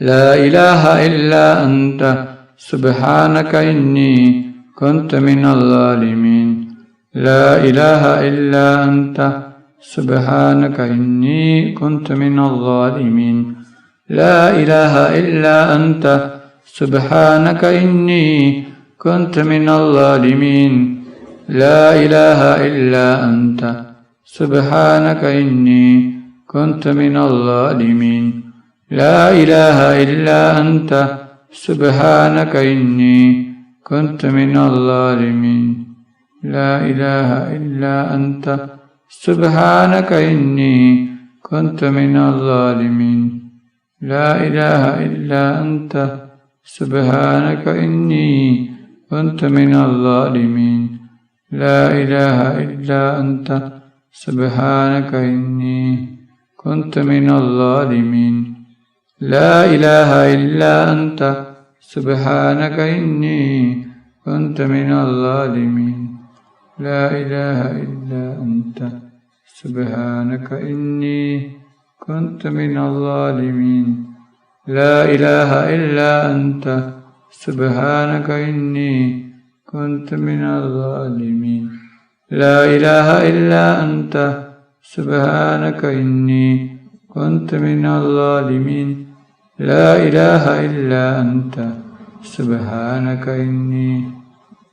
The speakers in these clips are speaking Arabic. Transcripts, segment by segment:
لا إله إلا أنت سبحانك إني كنت من الظالمين لا إله إلا أنت سبحانك إني كنت من الظالمين لا إله إلا أنت سبحانك إني كنت من الظالمين لا إله إلا أنت سبحانك إني كنت من الظالمين لا إله إلا أنت سبحانك إني كنت من الظالمين لا إله إلا أنت سبحانك إني كنت من الظالمين لا إله إلا أنت سبحانك إني كنت من الظالمين لا إله إلا أنت سبحانك إني كنت من الظالمين لا إله إلا أنت سبحانك إني كنت من الظالمين لا إله إلا أنت سبحانك إني كنت من الظالمين لا إله إلا أنت سبحانك إني كنت من الظالمين لا إله إلا أنت سبحانك إني كنت من الظالمين لا إله إلا أنت سبحانك إني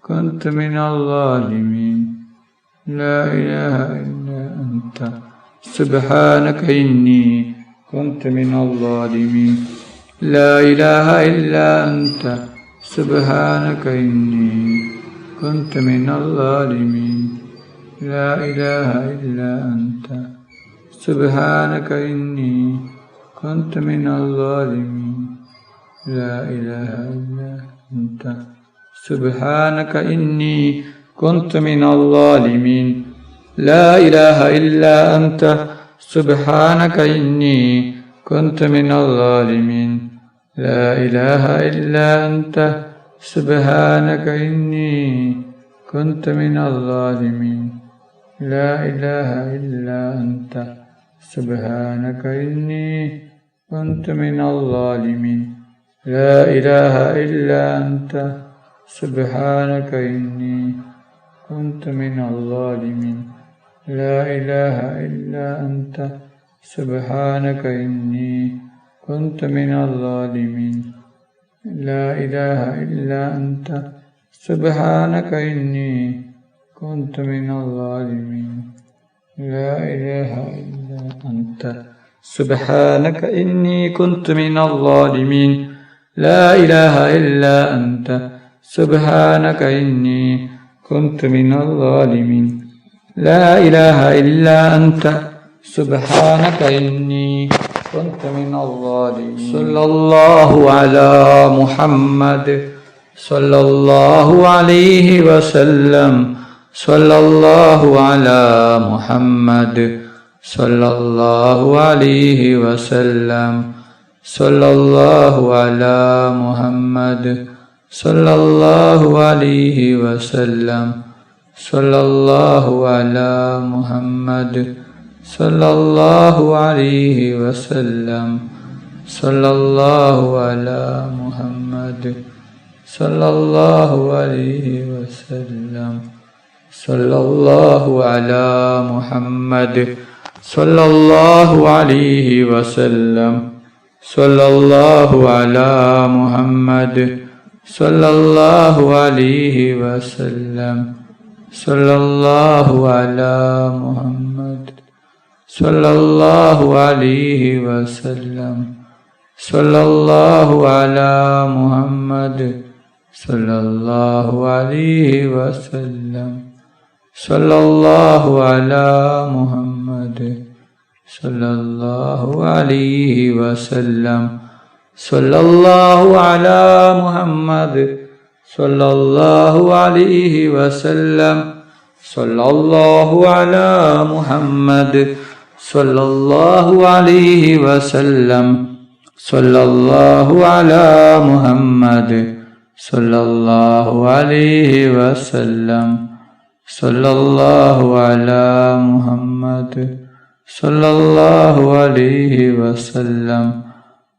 كنت من الظالمين لا إله إلا أنت سبحانك إني كنت من الظالمين لا إله إلا أنت سبحانك إني كنت من الظالمين لا إله إلا أنت سبحانك إني كنت من الظالمين لا إله إلا أنت سبحانك إني كنت من الظالمين لا إله إلا أنت سبحانك إني كنت من الظالمين لا إله إلا أنت سبحانك إني كنت من الظالمين لا إله إلا أنت سبحانك إني كنت من الظالمين لا إله إلا أنت سبحانك إني كنت من الظالمين لا إله إلا أنت سبحانك إني كنت من الظالمين لا إله إلا أنت سبحانك إني كنت من الظالمين لا إله إلا أنت سبحانك إني كنت من الظالمين لا إله إلا أنت سبحانك إني كنت من الظالمين لا إله إلا أنت سبحانك إني كنت من الظالمين صلى الله على محمد صلى الله عليه وسلم صلى الله على محمد صلى الله عليه وسلم صلى الله على محمد صلى الله عليه وسلم صلى الله على محمد صلى الله عليه وسلم صلى الله على محمد صلى الله عليه وسلم صلى الله على محمد صلى الله عليه وسلم صلى الله على محمد صلى الله عليه وسلم صلى الله على محمد صلى الله عليه وسلم صلى الله على محمد صلى الله عليه وسلم صلى الله على محمد صلى الله عليه وسلم صلى الله على محمد صلى الله عليه وسلم صلى الله على محمد صلى الله عليه وسلم صلى الله على محمد صلى الله عليه وسلم صلى الله على محمد صلى الله عليه وسلم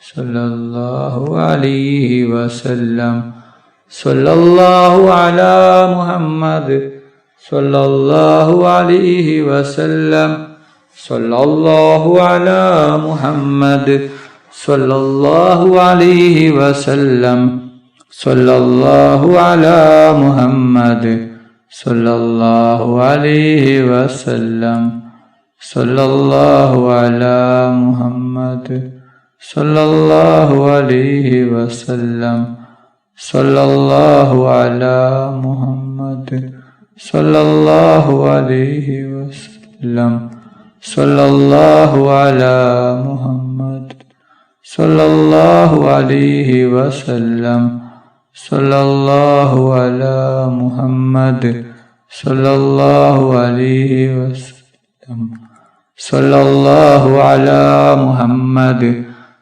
sallallahu alaihi wasallam. Sallallahu ala Muhammad sallallahu alaihi wasallam. Sallallahu ala Muhammad sallallahu alaihi wasallam. Sallallahu ala Muhammad sallallahu alaihi wasallam. Sallallahu ala Muhammad sallallahu alaihi wasallam. Sallallahu ala Muhammad sallallahu alaihi wasallam. Sallallahu ala Muhammad sallallahu alaihi wasallam. Sallallahu ala Muhammad sallallahu alaihi wasallam. Sallallahu ala Muhammad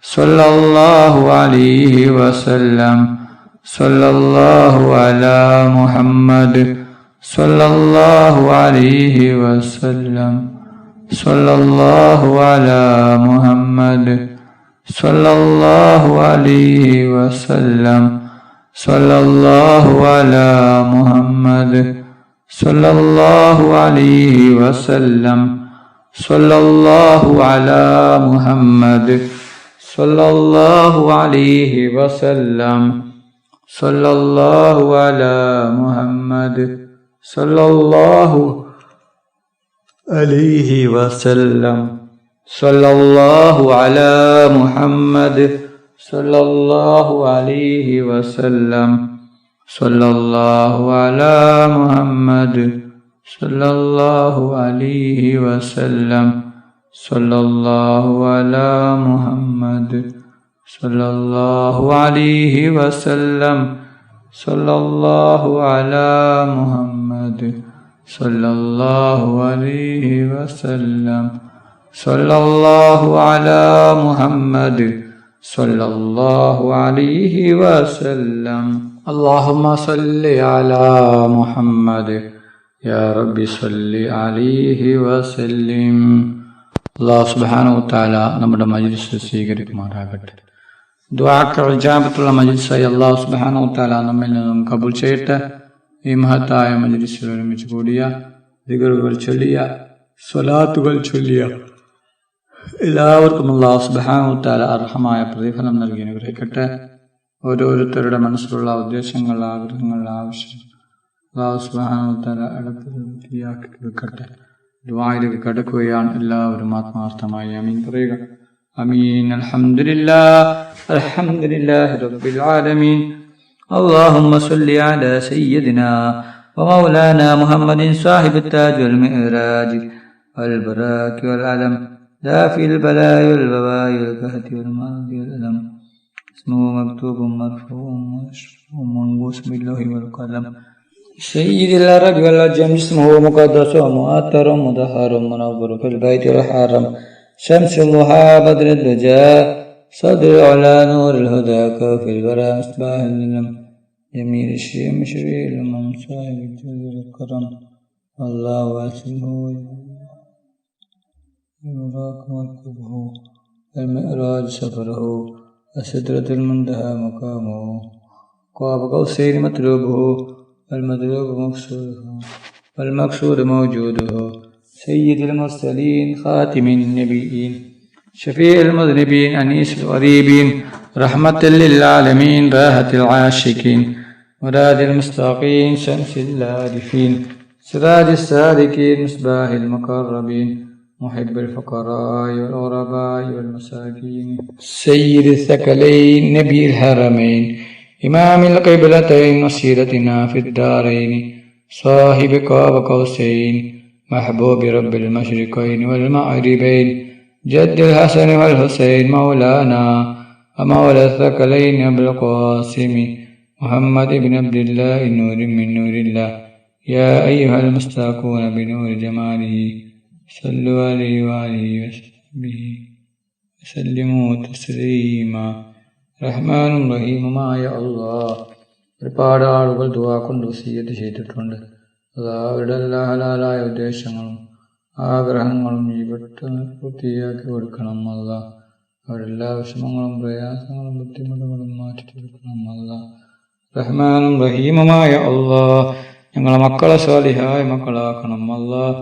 sallallahu alaihi wasallam. Sallallahu ala Muhammad sallallahu alaihi wasallam. Sallallahu ala Muhammad sallallahu alaihi wasallam. Sallallahu ala Muhammad sallallahu alaihi wasallam. Sallallahu ala Muhammad sallallahu alaihi wasallam. Sallallahu ala Muhammad sallallahu alaihi wasallam. Sallallahu ala Muhammad sallallahu alaihi wasallam. Sallallahu ala Muhammad sallallahu alaihi wasallam. Sallallahu ala Muhammad sallallahu alaihi wasallam. Sallallahu ala Muhammad sallallahu alaihi wasallam. Sallallahu ala Muhammad sallallahu alaihi wasallam. Allahumma salli ala Muhammad ya Rabbi salli alaihi wasallim. അല്ലാഹു സുബ്ഹാനഹു വതആല നമ്മുടെ മജ്ലിസ് സ്വീകരിക്കുമാറാകട്ടെ. ദുആക്ക് ഇജാബത്തുള്ള മജ്ലിസായി അല്ലാഹു സുബ്ഹാനഹു വതആല നമ്മിൽ നിന്നും കബൂൽ ചെയ്യട്ടെ. ഈ മഹത്തായ മജ്ലിസിൽ ഒരുമിച്ച് കൂടിയ ദിക്റുകൾ ചൊല്ലിയ സ്വലാത്തുകൾ ചൊല്ലിയ എല്ലാവർക്കും അല്ലാഹു സുബ്ഹാനഹു വതആല അർഹമായ പ്രതിഫലം നൽകി അനുഗ്രഹിക്കട്ടെ. ഓരോരുത്തരുടെ മനസ്സിലുള്ള ഉദ്ദേശങ്ങൾ, ആഗ്രഹങ്ങൾ, ആവശ്യം അല്ലാഹു സുബ്ഹാനഹു വതആല അടുപ്പിയാക്കി വെക്കട്ടെ. ദുആയിലേക്ക് കടക്കുകയാണ്. എല്ലാവരും ആത്മാർത്ഥമായി ആമീൻ പറയുക. ആമീൻ. അൽഹംദുലില്ലാഹി റബ്ബിൽ ആലമീൻ. اللهم صل على سيدنا ومولانا محمد صاحب التاج والمعراج والبراك والعلم دافع البلاء والبواء والقهر والمرض والألم. اسمه مكتوب مرفوع مشروع منبوس باللوح والقلم. سيد العرب والعجم اسمه مقدس ومؤثر مطهر منور في البيت الحرام. شمس الضحى بدر الدجى صدر على نور الهدى كافي الورى مصباح العلم. يمين الشيم شرير من صاحب الجود الكرم. الله واسمه يراك مركبه المعراج سفره وسدرة المنتهى مقامه. قاب قوسين مطلوبه والمطلوب مقصوده والمقصود موجوده. سيد المرسلين خاتم النبيين شفيع المذنبين أنيس الغريبين رحمة للعالمين راحة العاشقين مراد المستقيم شمس العارفين سراج السالكين مصباح المقربين محب الفقراء والغرباء والمساكين. سيد الثقلين نبي الحرمين إمام القبلتين وسيرتنا في الدارين صاحب قاب قوسين محبوب رب المشرقين والمغربين جد الحسن والحسين مولانا ومولى الثقلين أبو القاسم محمد بن عبد الله نور من نور الله. يا أيها المستاقون بنور جماله صلوا عليه وآله وصحبه وسلموا تسليما. റഹ്മാനും റഹീമുമായ അല്ലാഹ് ഒരുപാട് ആളുകൾ ദുആ കൊണ്ട് വസിയ്യത്ത് ചെയ്തിട്ടുണ്ട്. അവരുടെ എല്ലാ ഹലാലായ ഉദ്ദേശങ്ങളും ആഗ്രഹങ്ങളും ഈ പെട്ടെന്ന് പൂർത്തിയാക്കി കൊടുക്കണം അല്ലാഹ്. അവരെല്ലാ വിഷമങ്ങളും പ്രയാസങ്ങളും ബുദ്ധിമുട്ടുകളും മാറ്റിത്തീർക്കണം അല്ലാഹ്. റഹ്മാനും റഹീമുമായ അല്ലാഹ്, ഞങ്ങളെ മക്കളെ സ്വാലിഹായ മക്കളാക്കണം അല്ലാഹ്.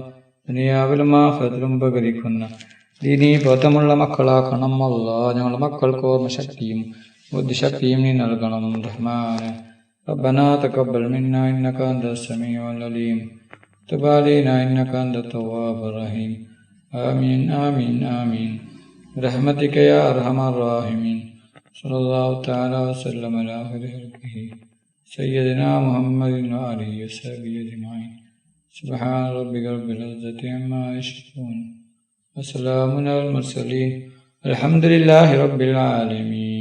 ദുനിയാവിലും ആഖിറത്തിലും ഉപകരിക്കുന്ന ദീനീ ബോധമുള്ള മക്കളാക്കണം അല്ലാഹ്. ഞങ്ങളുടെ മക്കൾക്ക് ഓർമ്മശക്തിയും ബുദ്ധിശക്തിയും നീ നൽകണം റഹ്മാനെ. ربنا تقبل منا إنك أنت السميع العليم تب علينا إنك أنت التواب الرحيم آمين آمين آمين برحمتك يا أرحم الراحمين. صلى الله تعالى وسلم على خير خلقه سيدنا محمد وآله وصحبه أجمعين. سبحان ربك رب العزة عما يصفون وسلام على المرسلين الحمد لله رب العالمين.